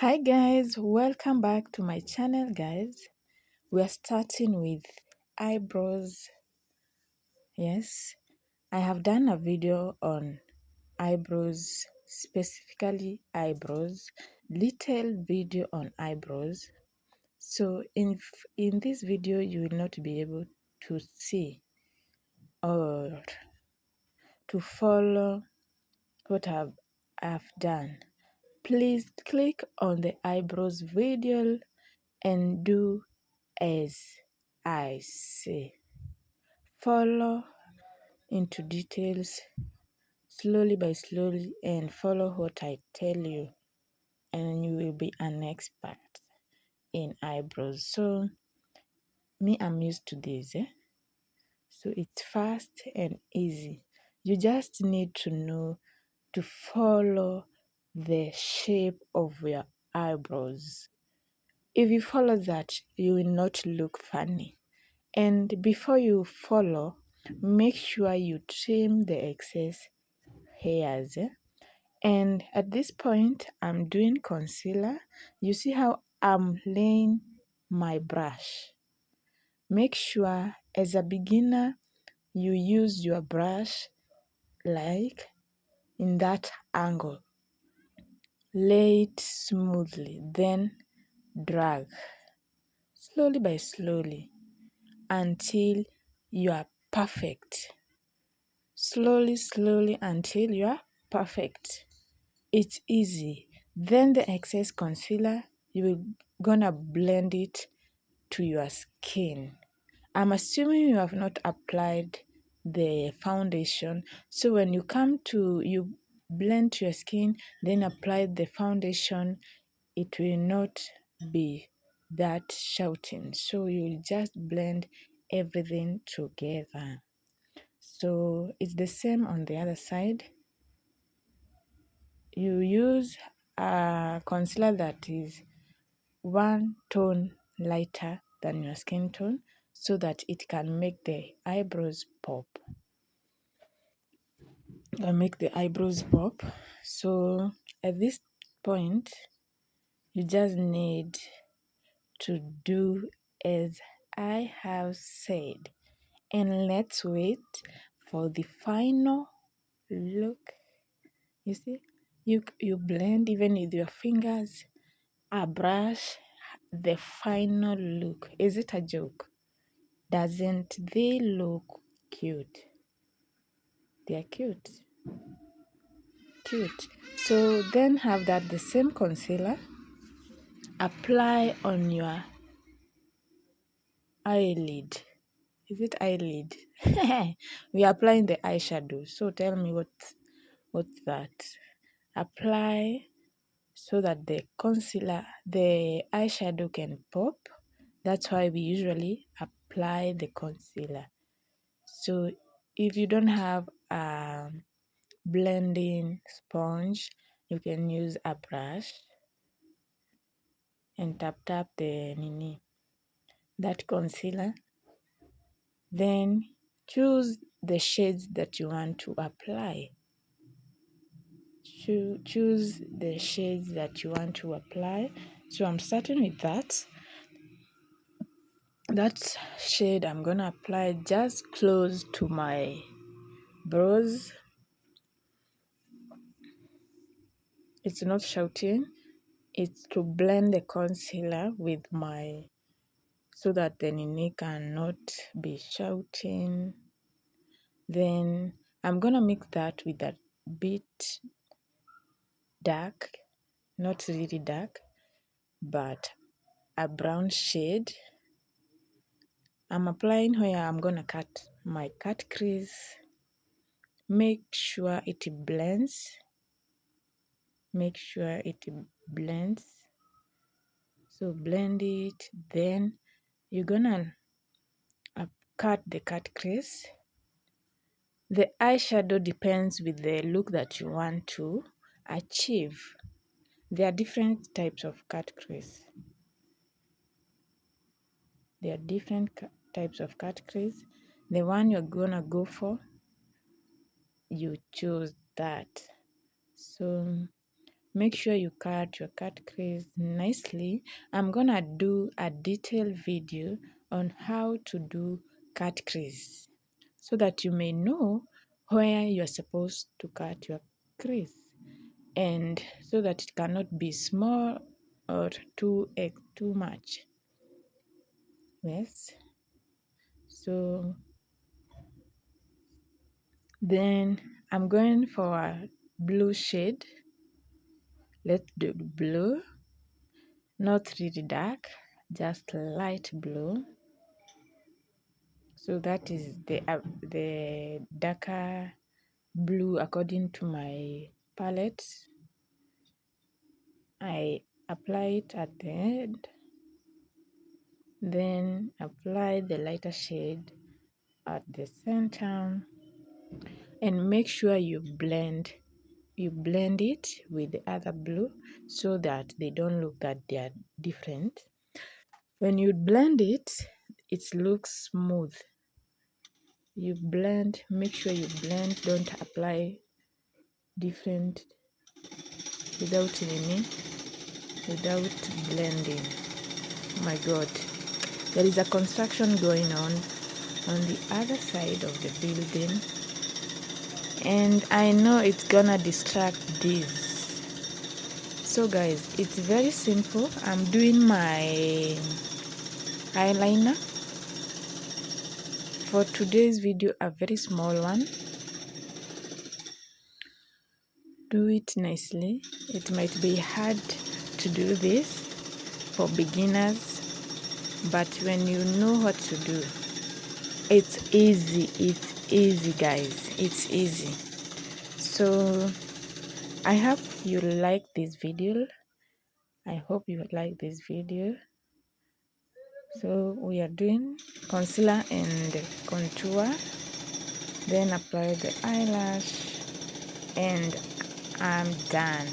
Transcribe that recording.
Hi guys, welcome back to my channel guys. We are starting with eyebrows. Yes, I have done a video on eyebrows, specifically eyebrows, little video on eyebrows. So in this video you will not be able to see or to follow what I've done. Please click on the eyebrows video and do as I say. Follow into details slowly by slowly and follow what I tell you, and you will be an expert in eyebrows. So me, I'm used to this, so it's fast and easy. You just need to know to follow the shape of your eyebrows. If you follow that, you will not look funny. And before you follow, make sure you trim the excess hairs. And at this point, I'm doing concealer. You see how I'm laying my brush. Make sure as a beginner, you use your brush like in that angle. Lay it smoothly, then drag slowly by slowly until you are perfect. Slowly until you are perfect. It's easy. Then the excess concealer, you will gonna blend it to your skin. I'm assuming you have not applied the foundation, so when you you blend to your skin, then apply the foundation, it will not be that shouting. So you'll just blend everything together. So it's the same on the other side. You use a concealer that is one tone lighter than your skin tone so that it can make the eyebrows pop. So at this point, you just need to do as I have said, and let's wait for the final look. You see, you blend even with your fingers, a brush, the final look. Is it a joke? Doesn't they look cute? They are cute. Cute. So then have that the same concealer. Apply on your eyelid. Is it eyelid? We are applying the eyeshadow. So tell me what's that? Apply so that the eyeshadow can pop. That's why we usually apply the concealer. So if you don't have a blending sponge, you can use a brush and tap that concealer. Then choose the shades that you want to apply. Choose the shades that you want to apply. So I'm starting with that. That shade I'm gonna apply just close to my brows. It's not shouting, it's to blend the concealer with so that the Nini cannot be shouting. Then I'm gonna mix that with a bit dark, not really dark, but a brown shade. I'm applying where I'm gonna cut my cut crease. Make sure it blends. So blend it. Then you're gonna cut the cut crease. The eyeshadow depends with the look that you want to achieve. There are different types of cut crease. The one you're gonna go for, you choose that. So make sure you cut your cut crease nicely. I'm gonna do a detailed video on how to do cut crease so that you may know where you're supposed to cut your crease, and so that it cannot be small or too much. Yes, so then I'm going for a blue shade. Let's do blue, not really dark, just light blue. So that is the darker blue according to my palette. I apply it at the end, then apply the lighter shade at the center, and make sure you blend it with the other blue so that they don't look that they are different. When you blend it, it looks smooth. You blend, make sure you blend, don't apply different without blending. Oh my god, there is a construction going on the other side of the building, and I know it's gonna distract this. So guys, it's very simple. I'm doing my eyeliner for today's video, a very small one. Do it nicely. It might be hard to do this for beginners, but when you know what to do, it's easy guys, it's easy. So I hope you like this video. So we are doing concealer and contour, then apply the eyelash, and I'm done.